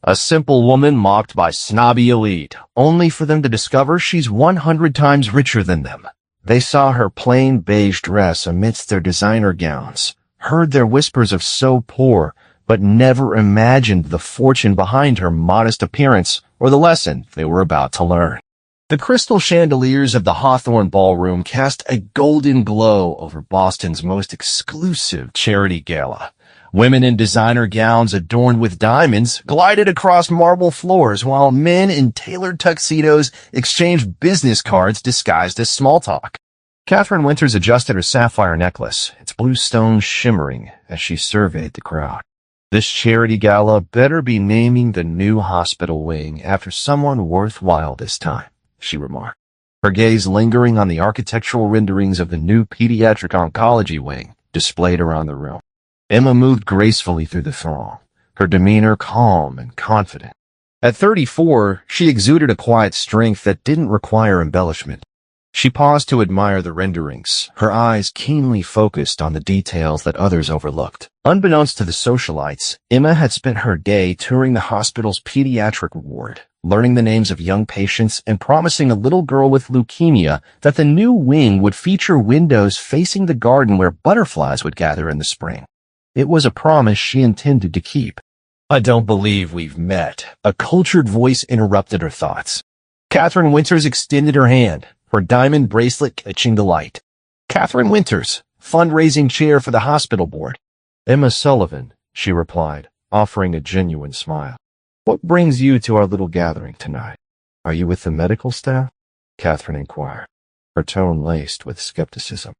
A simple woman mocked by snobby elite, only for them to discover she's 100 times richer than them. They saw her plain beige dress amidst their designer gowns, heard their whispers of so poor, but never imagined the fortune behind her modest appearance or the lesson they were about to learn. The crystal chandeliers of the Hawthorne Ballroom cast a golden glow over Boston's most exclusive charity gala. Women in designer gowns adorned with diamonds glided across marble floors, while men in tailored tuxedos exchanged business cards disguised as small talk. Catherine Winters adjusted her sapphire necklace, its blue stones shimmering as she surveyed the crowd. This charity gala better be naming the new hospital wing after someone worthwhile this time, she remarked, her gaze lingering on the architectural renderings of the new pediatric oncology wing displayed around the room. Emma moved gracefully through the throng, her demeanor calm and confident. At 34, she exuded a quiet strength that didn't require embellishment. She paused to admire the renderings, her eyes keenly focused on the details that others overlooked. Unbeknownst to the socialites, Emma had spent her day touring the hospital's pediatric ward, learning the names of young patients and promising a little girl with leukemia that the new wing would feature windows facing the garden where butterflies would gather in the spring. It was a promise she intended to keep. "I don't believe we've met," a cultured voice interrupted her thoughts. Catherine Winters extended her hand, her diamond bracelet catching the light. "Catherine Winters, fundraising chair for the hospital board." "Emma Sullivan," she replied, offering a genuine smile. "What brings you to our little gathering tonight? Are you with the medical staff?" Catherine inquired, her tone laced with skepticism.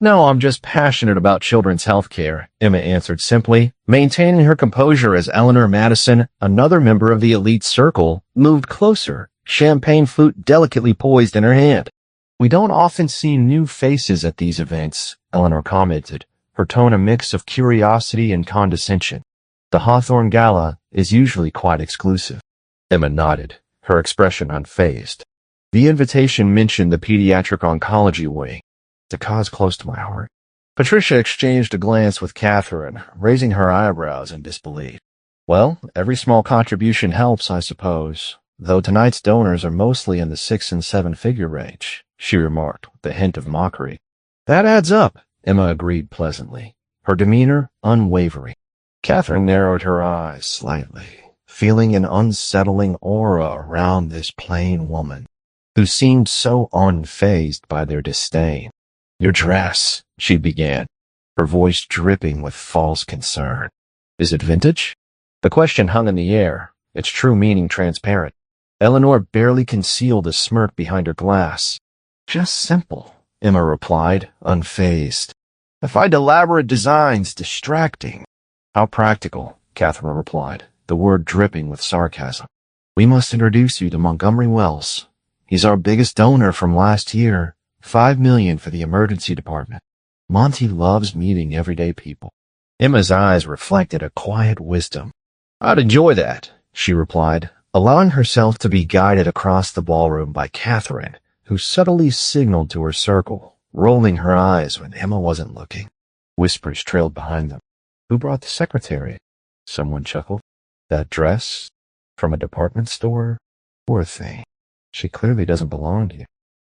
"No, I'm just passionate about children's health care," Emma answered simply, maintaining her composure as Eleanor Madison, another member of the elite circle, moved closer, champagne flute delicately poised in her hand. "We don't often see new faces at these events," Eleanor commented, her tone a mix of curiosity and condescension. "The Hawthorne Gala is usually quite exclusive." Emma nodded, her expression unfazed. "The invitation mentioned the pediatric oncology wing, a cause close to my heart." Patricia exchanged a glance with Catherine, raising her eyebrows in disbelief. "Well, every small contribution helps, I suppose, though tonight's donors are mostly in the 6- and 7-figure range," she remarked with a hint of mockery. "That adds up," Emma agreed pleasantly, her demeanor unwavering. Catherine narrowed her eyes slightly, feeling an unsettling aura around this plain woman, who seemed so unfazed by their disdain. "Your dress," she began, her voice dripping with false concern. "Is it vintage?" The question hung in the air, its true meaning transparent. Eleanor barely concealed a smirk behind her glass. "Just simple," Emma replied, unfazed. "I find elaborate designs distracting." "How practical," Catherine replied, the word dripping with sarcasm. "We must introduce you to Montgomery Wells. He's our biggest donor from last year. $5 million for the emergency department. Monty loves meeting everyday people." Emma's eyes reflected a quiet wisdom. "I'd enjoy that," she replied, allowing herself to be guided across the ballroom by Catherine, who subtly signaled to her circle, rolling her eyes when Emma wasn't looking. Whispers trailed behind them. "Who brought the secretary?" Someone chuckled. "That dress? From a department store? Poor thing. She clearly doesn't belong to you."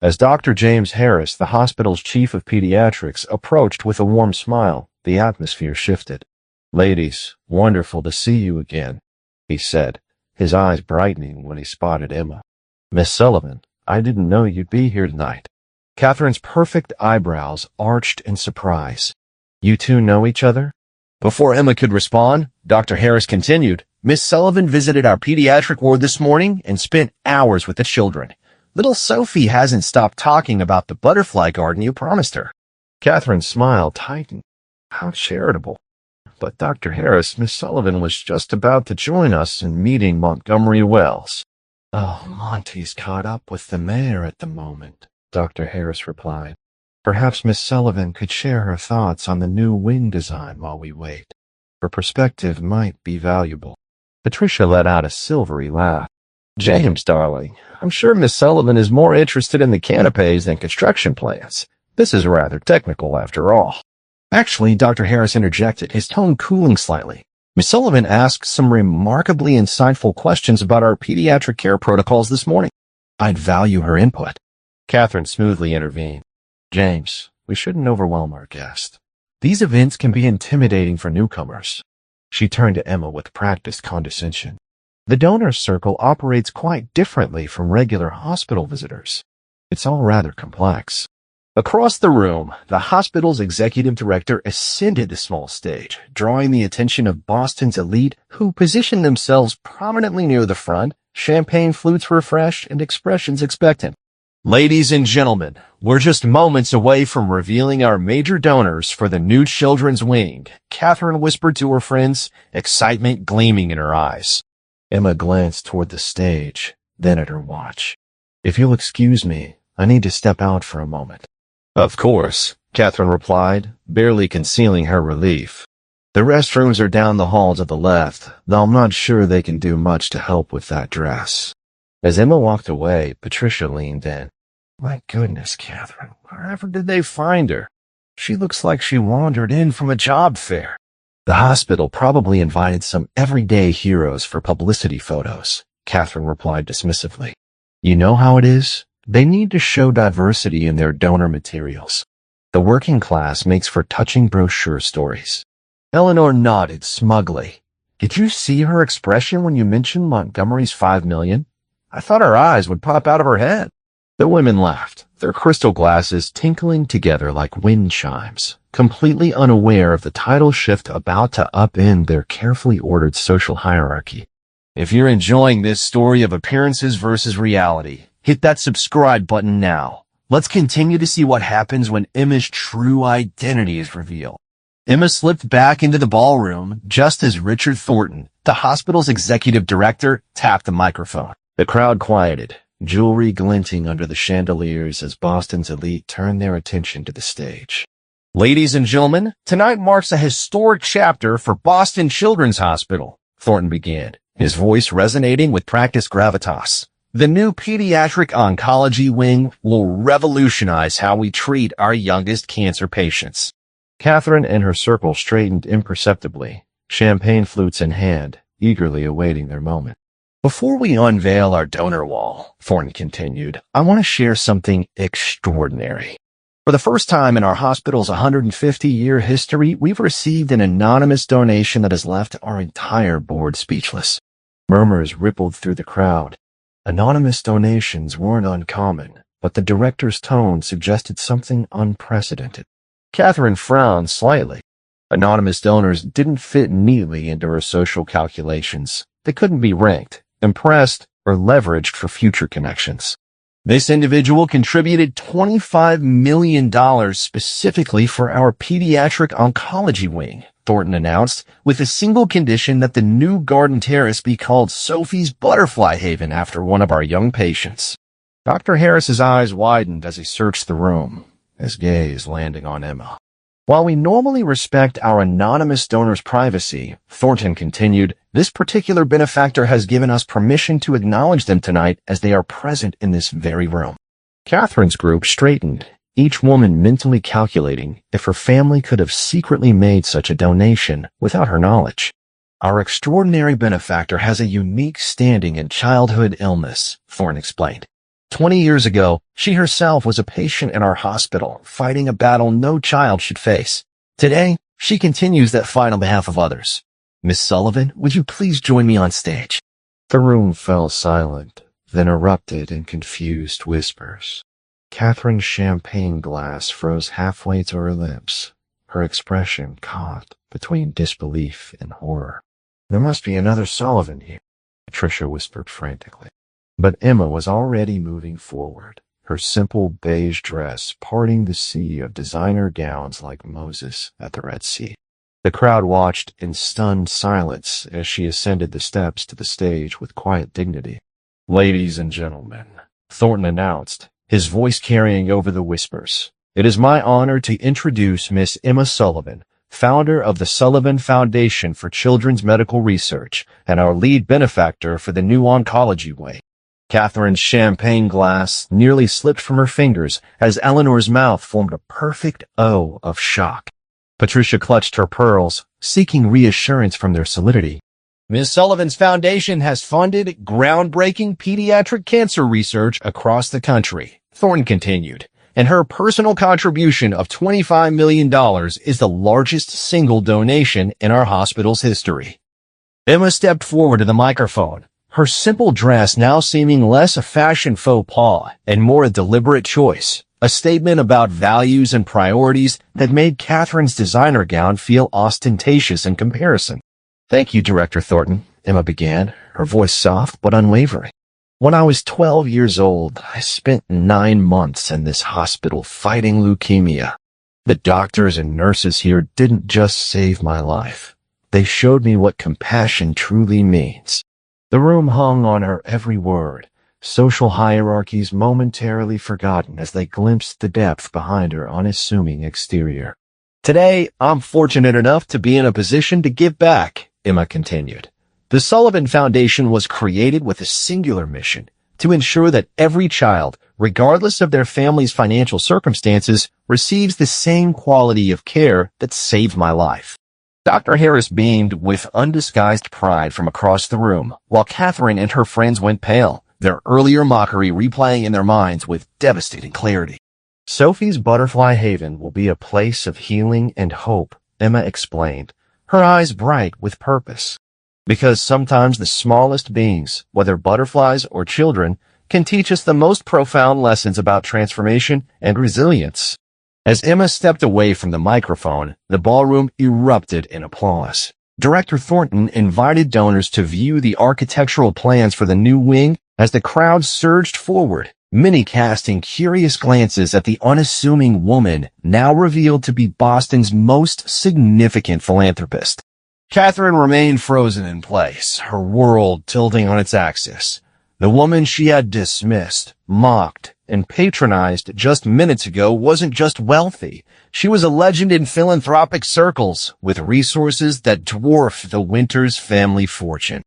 As Dr. James Harris, the hospital's chief of pediatrics, approached with a warm smile, the atmosphere shifted. "Ladies, wonderful to see you again," he said, his eyes brightening when he spotted Emma. "Miss Sullivan, I didn't know you'd be here tonight." Catherine's perfect eyebrows arched in surprise. "You two know each other?" Before Emma could respond, Dr. Harris continued, "Miss Sullivan visited our pediatric ward this morning and spent hours with the children. Little Sophie hasn't stopped talking about the butterfly garden you promised her." Catherine's smile tightened. How charitable. "But Dr. Harris, Miss Sullivan was just about to join us in meeting Montgomery Wells." "Oh, Monty's caught up with the mayor at the moment," Dr. Harris replied. "Perhaps Miss Sullivan could share her thoughts on the new wing design while we wait. Her perspective might be valuable." Patricia let out a silvery laugh. "James, darling, I'm sure Miss Sullivan is more interested in the canapes than construction plans. This is rather technical after all." "Actually," Dr. Harris interjected, his tone cooling slightly, Miss Sullivan asked some remarkably insightful questions about our pediatric care protocols this morning. I'd value her input. Catherine smoothly intervened. James, we shouldn't overwhelm our guest. These events can be intimidating for newcomers. She turned to Emma with practiced condescension. The donor circle operates quite differently from regular hospital visitors. It's all rather complex. Across the room, the hospital's executive director ascended the small stage, drawing the attention of Boston's elite, who positioned themselves prominently near the front, champagne flutes refreshed and expressions expectant. Ladies and gentlemen, we're just moments away from revealing our major donors for the new children's wing, Catherine whispered to her friends, excitement gleaming in her eyes. Emma glanced toward the stage, then at her watch. If you'll excuse me, I need to step out for a moment. Of course, Catherine replied, barely concealing her relief. The restrooms are down the hall to the left, though I'm not sure they can do much to help with that dress. As Emma walked away, Patricia leaned in. My goodness, Catherine, wherever did they find her? She looks like she wandered in from a job fair. The hospital probably invited some everyday heroes for publicity photos, Catherine replied dismissively. You know how it is? They need to show diversity in their donor materials. The working class makes for touching brochure stories. Eleanor nodded smugly. Did you see her expression when you mentioned Montgomery's $5 million? I thought her eyes would pop out of her head. The women laughed, their crystal glasses tinkling together like wind chimes, completely unaware of the tidal shift about to upend their carefully ordered social hierarchy. If you're enjoying this story of appearances versus reality, hit that subscribe button now. Let's continue to see what happens when Emma's true identity is revealed. Emma slipped back into the ballroom just as Richard Thornton, the hospital's executive director, tapped the microphone. The crowd quieted, jewelry glinting under the chandeliers as Boston's elite turned their attention to the stage. Ladies and gentlemen, tonight marks a historic chapter for Boston Children's Hospital, Thornton began, his voice resonating with practiced gravitas. The new pediatric oncology wing will revolutionize how we treat our youngest cancer patients. Catherine and her circle straightened imperceptibly, champagne flutes in hand, eagerly awaiting their moment. Before we unveil our donor wall, Thornton continued, I want to share something extraordinary. For the first time in our hospital's 150-year history, we've received an anonymous donation that has left our entire board speechless. Murmurs rippled through the crowd. Anonymous donations weren't uncommon, but the director's tone suggested something unprecedented. Catherine frowned slightly. Anonymous donors didn't fit neatly into her social calculations. They couldn't be ranked, impressed, or leveraged for future connections. This individual contributed $25 million specifically for our pediatric oncology wing, Thornton announced, with a single condition that the new garden terrace be called Sophie's Butterfly Haven after one of our young patients. Dr. Harris's eyes widened as he searched the room, his gaze landing on Emma. While we normally respect our anonymous donors' privacy, Thornton continued, this particular benefactor has given us permission to acknowledge them tonight as they are present in this very room. Catherine's group straightened, each woman mentally calculating if her family could have secretly made such a donation without her knowledge. Our extraordinary benefactor has a unique standing in childhood illness, Thornton explained. 20 years ago, she herself was a patient in our hospital, fighting a battle no child should face. Today, she continues that fight on behalf of others. Miss Sullivan, would you please join me on stage? The room fell silent, then erupted in confused whispers. Catherine's champagne glass froze halfway to her lips, her expression caught between disbelief and horror. There must be another Sullivan here, Patricia whispered frantically. But Emma was already moving forward, her simple beige dress parting the sea of designer gowns like Moses at the Red Sea. The crowd watched in stunned silence as she ascended the steps to the stage with quiet dignity. Ladies and gentlemen, Thornton announced, his voice carrying over the whispers, it is my honor to introduce Miss Emma Sullivan, founder of the Sullivan Foundation for Children's Medical Research and our lead benefactor for the new oncology wing. Catherine's champagne glass nearly slipped from her fingers as Eleanor's mouth formed a perfect O of shock. Patricia clutched her pearls, seeking reassurance from their solidity. Ms. Sullivan's foundation has funded groundbreaking pediatric cancer research across the country, Thornton continued, and her personal contribution of $25 million is the largest single donation in our hospital's history. Emma stepped forward to the microphone, her simple dress now seeming less a fashion faux pas and more a deliberate choice, a statement about values and priorities that made Catherine's designer gown feel ostentatious in comparison. Thank you, Director Thornton, Emma began, her voice soft but unwavering. When I was 12 years old, I spent 9 months in this hospital fighting leukemia. The doctors and nurses here didn't just save my life. They showed me what compassion truly means. The room hung on her every word, social hierarchies momentarily forgotten as they glimpsed the depth behind her unassuming exterior. Today, I'm fortunate enough to be in a position to give back, Emma continued. The Sullivan Foundation was created with a singular mission to ensure that every child, regardless of their family's financial circumstances, receives the same quality of care that saved my life. Dr. Harris beamed with undisguised pride from across the room, while Catherine and her friends went pale, their earlier mockery replaying in their minds with devastating clarity. Sophie's Butterfly Haven will be a place of healing and hope, Emma explained, her eyes bright with purpose. Because sometimes the smallest beings, whether butterflies or children, can teach us the most profound lessons about transformation and resilience. As Emma stepped away from the microphone, the ballroom erupted in applause. Director Thornton invited donors to view the architectural plans for the new wing as the crowd surged forward, many casting curious glances at the unassuming woman now revealed to be Boston's most significant philanthropist. Catherine remained frozen in place, her world tilting on its axis. The woman she had dismissed, mocked, and patronized just minutes ago wasn't just wealthy. She was a legend in philanthropic circles, with resources that dwarfed the Winters family fortune.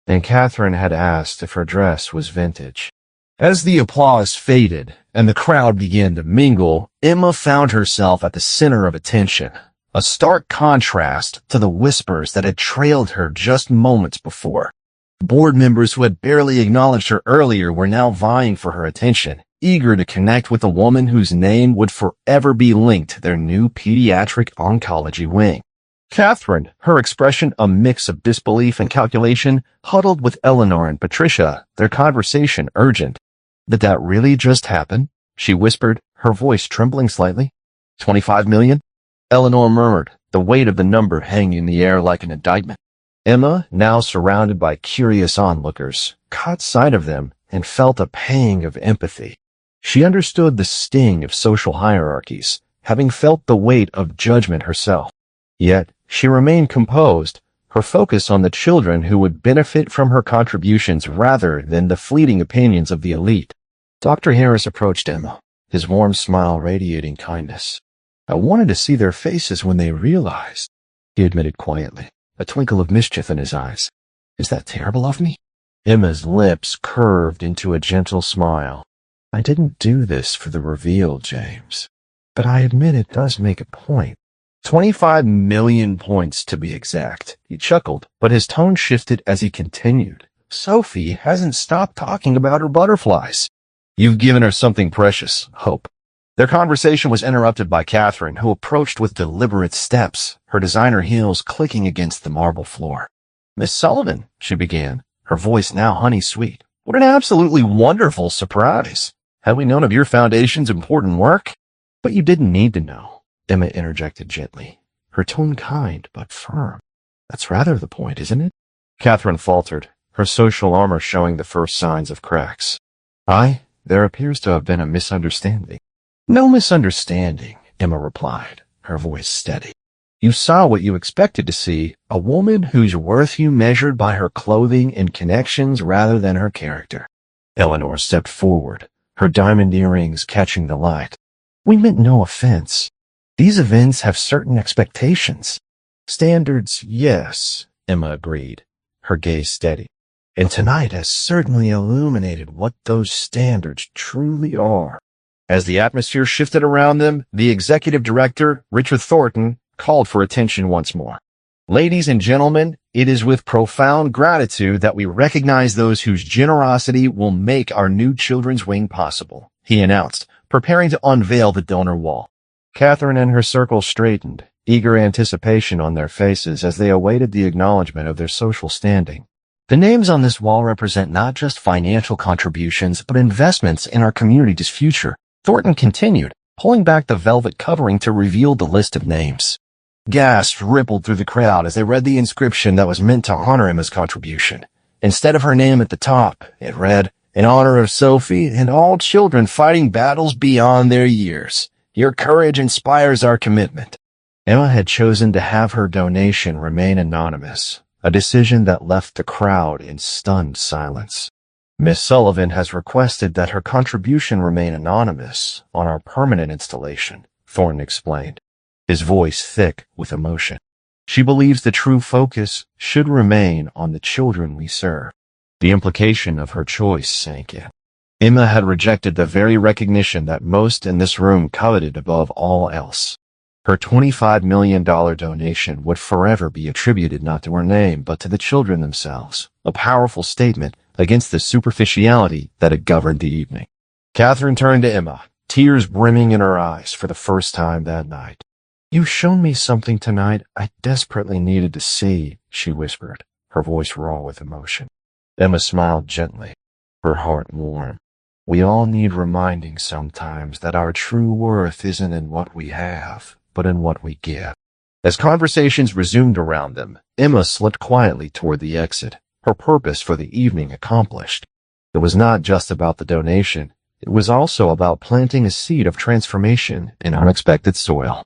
And Catherine had asked if her dress was vintage. As the applause faded and the crowd began to mingle, Emma found herself at the center of attention, a stark contrast to the whispers that had trailed her just moments before. Board members who had barely acknowledged her earlier were now vying for her attention, eager to connect with a woman whose name would forever be linked to their new pediatric oncology wing. Catherine, her expression a mix of disbelief and calculation, huddled with Eleanor and Patricia, their conversation urgent. Did that really just happen? She whispered, her voice trembling slightly. 25 million? Eleanor murmured, the weight of the number hanging in the air like an indictment. Emma, now surrounded by curious onlookers, caught sight of them and felt a pang of empathy. She understood the sting of social hierarchies, having felt the weight of judgment herself. Yet, she remained composed, her focus on the children who would benefit from her contributions rather than the fleeting opinions of the elite. Dr. Harris approached Emma, his warm smile radiating kindness. I wanted to see their faces when they realized, he admitted quietly, a twinkle of mischief in his eyes. Is that terrible of me? Emma's lips curved into a gentle smile. I didn't do this for the reveal, James. But I admit it does make a point. 25 million points to be exact. He chuckled, but his tone shifted as he continued. Sophie hasn't stopped talking about her butterflies. You've given her something precious, Hope. Their conversation was interrupted by Catherine, who approached with deliberate steps, her designer heels clicking against the marble floor. Miss Sullivan, she began, her voice now honey-sweet. What an absolutely wonderful surprise. Had we known of your foundation's important work? But you didn't need to know, Emma interjected gently, her tone kind but firm. That's rather the point, isn't it? Catherine faltered, her social armor showing the first signs of cracks. There appears to have been a misunderstanding. No misunderstanding, Emma replied, her voice steady. You saw what you expected to see, a woman whose worth you measured by her clothing and connections rather than her character. Eleanor stepped forward, her diamond earrings catching the light. We meant no offense. These events have certain expectations. Standards, yes, Emma agreed, her gaze steady. And tonight has certainly illuminated what those standards truly are. As the atmosphere shifted around them, the executive director, Richard Thornton, called for attention once more. Ladies and gentlemen, it is with profound gratitude that we recognize those whose generosity will make our new children's wing possible, he announced, preparing to unveil the donor wall. Catherine and her circle straightened, eager anticipation on their faces as they awaited the acknowledgement of their social standing. The names on this wall represent not just financial contributions, but investments in our community's future, Thornton continued, pulling back the velvet covering to reveal the list of names. Gasps rippled through the crowd as they read the inscription that was meant to honor Emma's contribution. Instead of her name at the top, it read, "In honor of Sophie and all children fighting battles beyond their years. Your courage inspires our commitment." Emma had chosen to have her donation remain anonymous, a decision that left the crowd in stunned silence. Miss Sullivan has requested that her contribution remain anonymous on our permanent installation, Thornton explained, his voice thick with emotion. She believes the true focus should remain on the children we serve. The implication of her choice sank in. Emma had rejected the very recognition that most in this room coveted above all else. Her $25 million donation would forever be attributed not to her name, but to the children themselves, a powerful statement against the superficiality that had governed the evening. Catherine turned to Emma, tears brimming in her eyes for the first time that night. "You've shown me something tonight I desperately needed to see," she whispered, her voice raw with emotion. Emma smiled gently, her heart warm. "We all need reminding sometimes that our true worth isn't in what we have, but in what we give." As conversations resumed around them, Emma slipped quietly toward the exit, her purpose for the evening accomplished. It was not just about the donation, it was also about planting a seed of transformation in unexpected soil.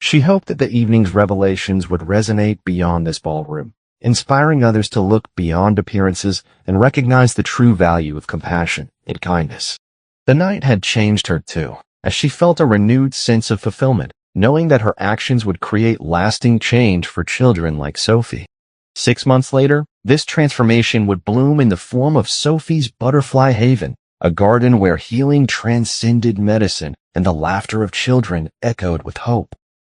She hoped that the evening's revelations would resonate beyond this ballroom, inspiring others to look beyond appearances and recognize the true value of compassion and kindness. The night had changed her too, as she felt a renewed sense of fulfillment, knowing that her actions would create lasting change for children like Sophie. 6 months later, this transformation would bloom in the form of Sophie's Butterfly Haven, a garden where healing transcended medicine and the laughter of children echoed with hope.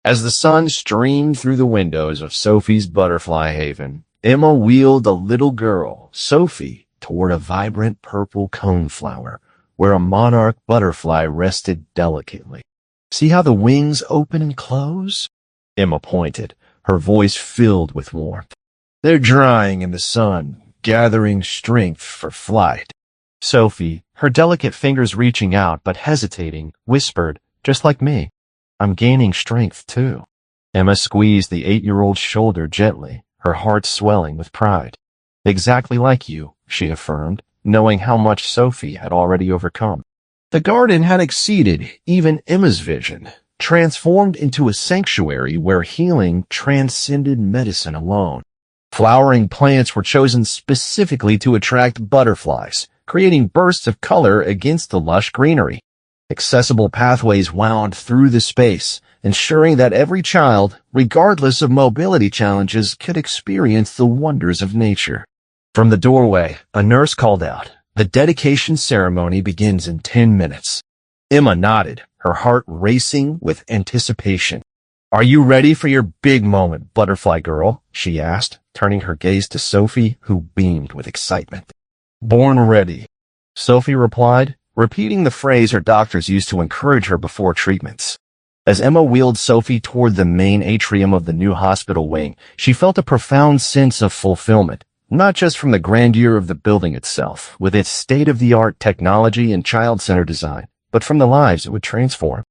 As the sun streamed through the windows of Sophie's Butterfly Haven, Emma wheeled the little girl, Sophie, toward a vibrant purple coneflower, where a monarch butterfly rested delicately. "See how the wings open and close?" Emma pointed, her voice filled with warmth. "They're drying in the sun, gathering strength for flight." Sophie, her delicate fingers reaching out but hesitating, whispered, "Just like me. I'm gaining strength too." Emma squeezed the 8-year-old's shoulder gently, her heart swelling with pride. "Exactly like you," she affirmed, knowing how much Sophie had already overcome. The garden had exceeded even Emma's vision, transformed into a sanctuary where healing transcended medicine alone. Flowering plants were chosen specifically to attract butterflies, creating bursts of color against the lush greenery. Accessible pathways wound through the space, ensuring that every child, regardless of mobility challenges, could experience the wonders of nature. From the doorway, a nurse called out, "The dedication ceremony begins in 10 minutes. Emma nodded, her heart racing with anticipation. "Are you ready for your big moment, butterfly girl?" she asked, turning her gaze to Sophie, who beamed with excitement. "Born ready," Sophie replied, repeating the phrase her doctors used to encourage her before treatments. As Emma wheeled Sophie toward the main atrium of the new hospital wing, she felt a profound sense of fulfillment, not just from the grandeur of the building itself, with its state-of-the-art technology and child-centered design, but from the lives it would transform.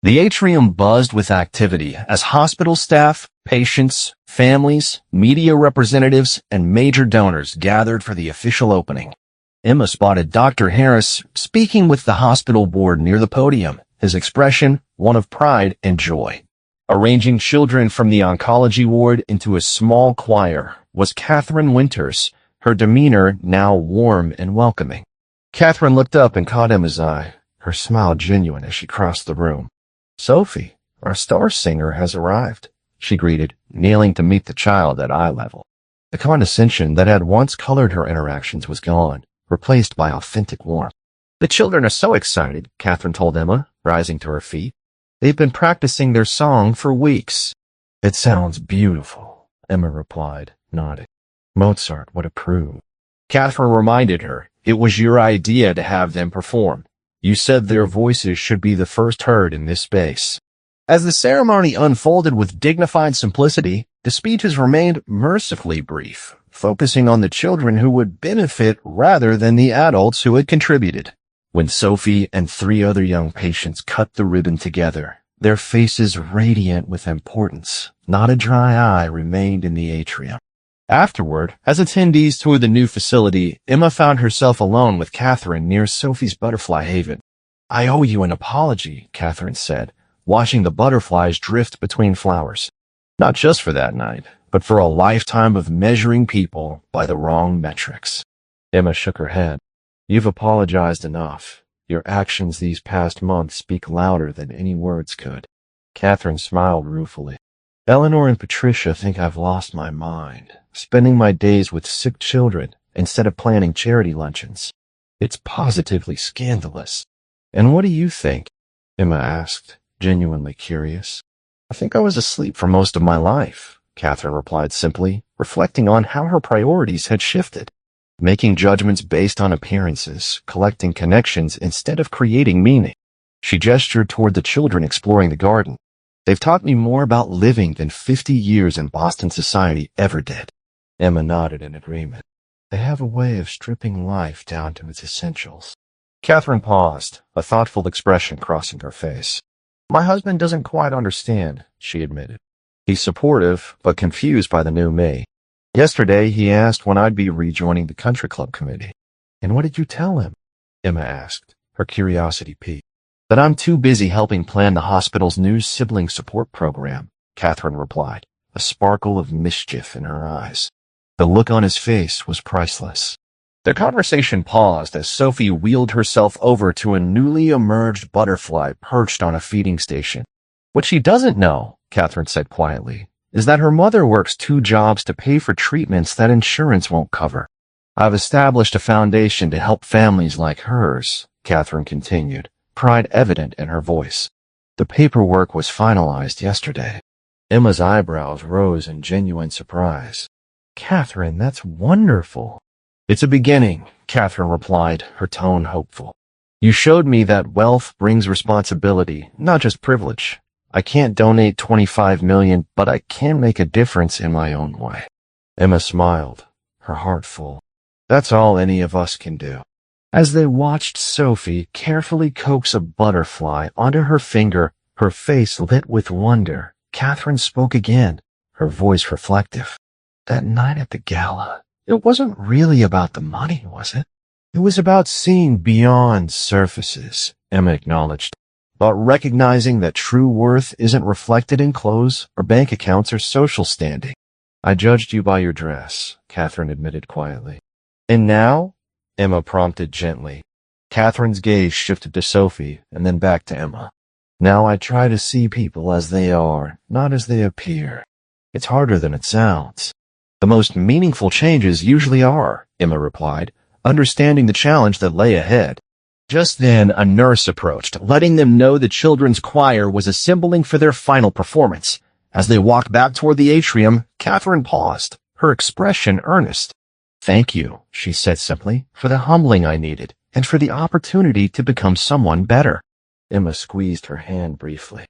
The atrium buzzed with activity as hospital staff, patients, families, media representatives, and major donors gathered for the official opening. Emma spotted Dr. Harris speaking with the hospital board near the podium, his expression one of pride and joy. Arranging children from the oncology ward into a small choir was Catherine Winters, her demeanor now warm and welcoming. Catherine looked up and caught Emma's eye, her smile genuine as she crossed the room. "Sophie, our star singer has arrived," she greeted, kneeling to meet the child at eye level. The condescension that had once colored her interactions was gone, replaced by authentic warmth. "The children are so excited," Catherine told Emma, rising to her feet. "They've been practicing their song for weeks." It sounds beautiful, Emma replied, nodding. Mozart would approve. Catherine reminded her, it was your idea to have them perform. You said their voices should be the first heard in this space. As the ceremony unfolded with dignified simplicity, the speeches remained mercifully brief, focusing on the children who would benefit rather than the adults who had contributed. When Sophie and 3 other young patients cut the ribbon together, their faces radiant with importance, not a dry eye remained in the atrium. Afterward, as attendees toured the new facility, Emma found herself alone with Catherine near Sophie's butterfly haven. I owe you an apology, Catherine said, watching the butterflies drift between flowers. Not just for that night, but for a lifetime of measuring people by the wrong metrics. Emma shook her head. You've apologized enough. Your actions these past months speak louder than any words could. Catherine smiled ruefully. Eleanor and Patricia think I've lost my mind, spending my days with sick children instead of planning charity luncheons. It's positively scandalous. And what do you think? Emma asked, genuinely curious. I think I was asleep for most of my life, Catherine replied simply, reflecting on how her priorities had shifted. Making judgments based on appearances, collecting connections instead of creating meaning. She gestured toward the children exploring the garden. They've taught me more about living than 50 years in Boston society ever did. Emma nodded in agreement. They have a way of stripping life down to its essentials. Catherine paused, a thoughtful expression crossing her face. My husband doesn't quite understand, she admitted. He's supportive, but confused by the new me. Yesterday, he asked when I'd be rejoining the country club committee. And what did you tell him? Emma asked, her curiosity piqued. That I'm too busy helping plan the hospital's new sibling support program, Catherine replied, a sparkle of mischief in her eyes. The look on his face was priceless. Their conversation paused as Sophie wheeled herself over to a newly emerged butterfly perched on a feeding station. What she doesn't know, Catherine said quietly, is that her mother works 2 jobs to pay for treatments that insurance won't cover. I've established a foundation to help families like hers, Catherine continued, pride evident in her voice. The paperwork was finalized yesterday. Emma's eyebrows rose in genuine surprise. Catherine, that's wonderful. It's a beginning, Catherine replied, her tone hopeful. You showed me that wealth brings responsibility, not just privilege. I can't donate $25 million, but I can make a difference in my own way. Emma smiled, her heart full. That's all any of us can do. As they watched Sophie carefully coax a butterfly onto her finger, her face lit with wonder, Catherine spoke again, her voice reflective. That night at the gala, it wasn't really about the money, was it? It was about seeing beyond surfaces, Emma acknowledged. About recognizing that true worth isn't reflected in clothes or bank accounts or social standing. I judged you by your dress, Catherine admitted quietly. And now? Emma prompted gently. Catherine's gaze shifted to Sophie and then back to Emma. Now I try to see people as they are, not as they appear. It's harder than it sounds. The most meaningful changes usually are, Emma replied, understanding the challenge that lay ahead. Just then, a nurse approached, letting them know the children's choir was assembling for their final performance. As they walked back toward the atrium, Catherine paused, her expression earnest. Thank you, she said simply, for the humbling I needed, and for the opportunity to become someone better. Emma squeezed her hand briefly.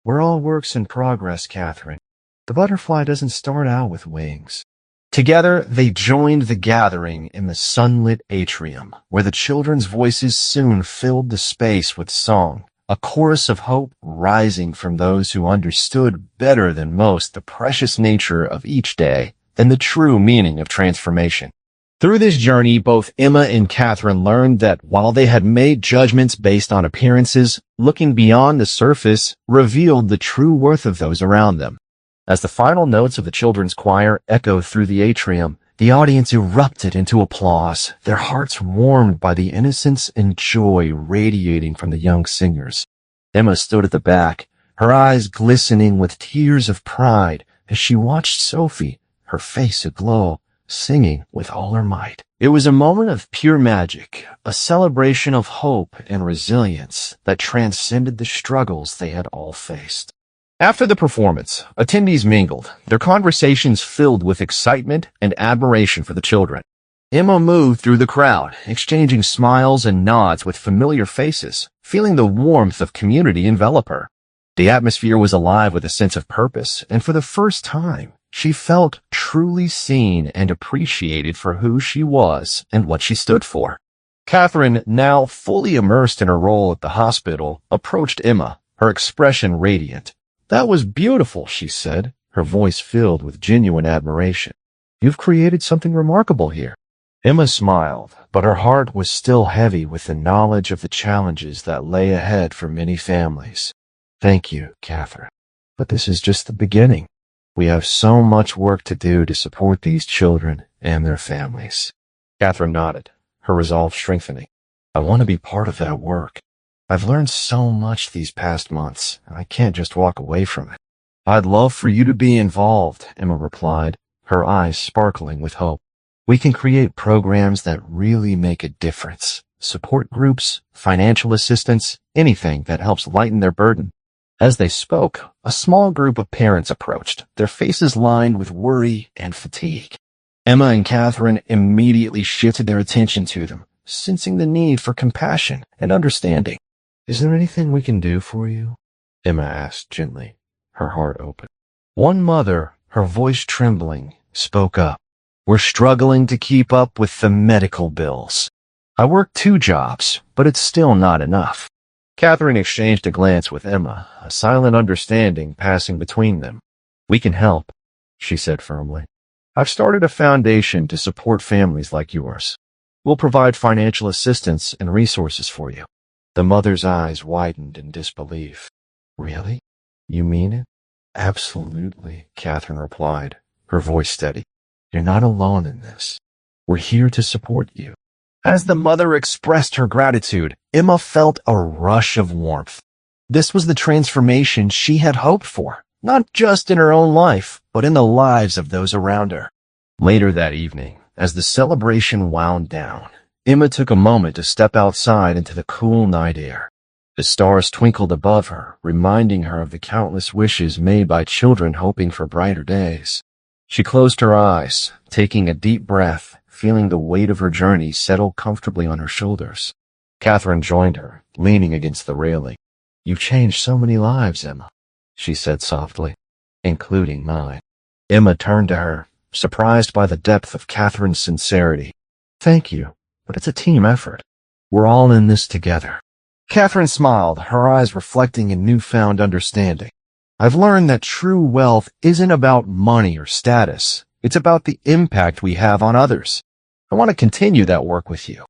We're all works in progress, Catherine. The butterfly doesn't start out with wings. Together, they joined the gathering in the sunlit atrium, where the children's voices soon filled the space with song, a chorus of hope rising from those who understood better than most the precious nature of each day and the true meaning of transformation. Through this journey, both Emma and Catherine learned that while they had made judgments based on appearances, looking beyond the surface revealed the true worth of those around them. As the final notes of the children's choir echoed through the atrium, the audience erupted into applause, their hearts warmed by the innocence and joy radiating from the young singers. Emma stood at the back, her eyes glistening with tears of pride as she watched Sophie, her face aglow, singing with all her might. It was a moment of pure magic, a celebration of hope and resilience that transcended the struggles they had all faced. After the performance, attendees mingled, their conversations filled with excitement and admiration for the children. Emma moved through the crowd, exchanging smiles and nods with familiar faces, feeling the warmth of community envelop her. The atmosphere was alive with a sense of purpose, and for the first time, she felt truly seen and appreciated for who she was and what she stood for. Catherine, now fully immersed in her role at the hospital, approached Emma, her expression radiant. "That was beautiful," she said, her voice filled with genuine admiration. "You've created something remarkable here." Emma smiled, but her heart was still heavy with the knowledge of the challenges that lay ahead for many families. "Thank you, Catherine. But this is just the beginning. We have so much work to do to support these children and their families." Catherine nodded, her resolve strengthening. "I want to be part of that work. I've learned so much these past months, and I can't just walk away from it." "I'd love for you to be involved," Emma replied, her eyes sparkling with hope. "We can create programs that really make a difference. Support groups, financial assistance, anything that helps lighten their burden." As they spoke, a small group of parents approached, their faces lined with worry and fatigue. Emma and Catherine immediately shifted their attention to them, sensing the need for compassion and understanding. "Is there anything we can do for you?" Emma asked gently, her heart open. One mother, her voice trembling, spoke up. "We're struggling to keep up with the medical bills. I work 2 jobs, but it's still not enough." Catherine exchanged a glance with Emma, a silent understanding passing between them. "We can help," she said firmly. "I've started a foundation to support families like yours. We'll provide financial assistance and resources for you." The mother's eyes widened in disbelief. "Really? You mean it?" "Absolutely," Catherine replied, her voice steady. "You're not alone in this. We're here to support you." As the mother expressed her gratitude, Emma felt a rush of warmth. This was the transformation she had hoped for, not just in her own life, but in the lives of those around her. Later that evening, as the celebration wound down, Emma took a moment to step outside into the cool night air. The stars twinkled above her, reminding her of the countless wishes made by children hoping for brighter days. She closed her eyes, taking a deep breath, feeling the weight of her journey settle comfortably on her shoulders. Catherine joined her, leaning against the railing. "You've changed so many lives, Emma," she said softly, "including mine." Emma turned to her, surprised by the depth of Catherine's sincerity. "Thank you, but it's a team effort. We're all in this together." Catherine smiled, her eyes reflecting a newfound understanding. "I've learned that true wealth isn't about money or status. It's about the impact we have on others. I want to continue that work with you."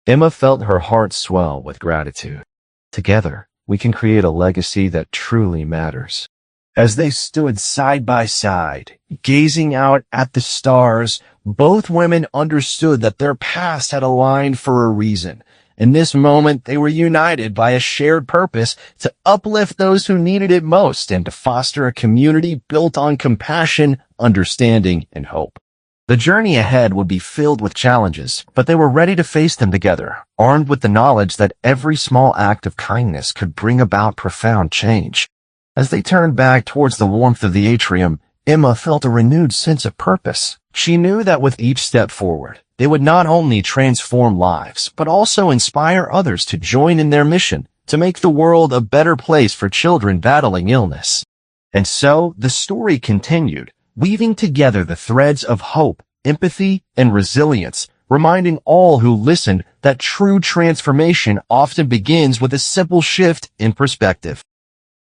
Emma felt her heart swell with gratitude. Together, we can create a legacy that truly matters. As they stood side by side, gazing out at the stars, both women understood that their paths had aligned for a reason. In this moment, they were united by a shared purpose to uplift those who needed it most and to foster a community built on compassion, understanding, and hope. The journey ahead would be filled with challenges, but they were ready to face them together, armed with the knowledge that every small act of kindness could bring about profound change. As they turned back towards the warmth of the atrium, Emma felt a renewed sense of purpose. She knew that with each step forward, they would not only transform lives, but also inspire others to join in their mission to make the world a better place for children battling illness. And so the story continued, weaving together the threads of hope, empathy, and resilience, reminding all who listened that true transformation often begins with a simple shift in perspective.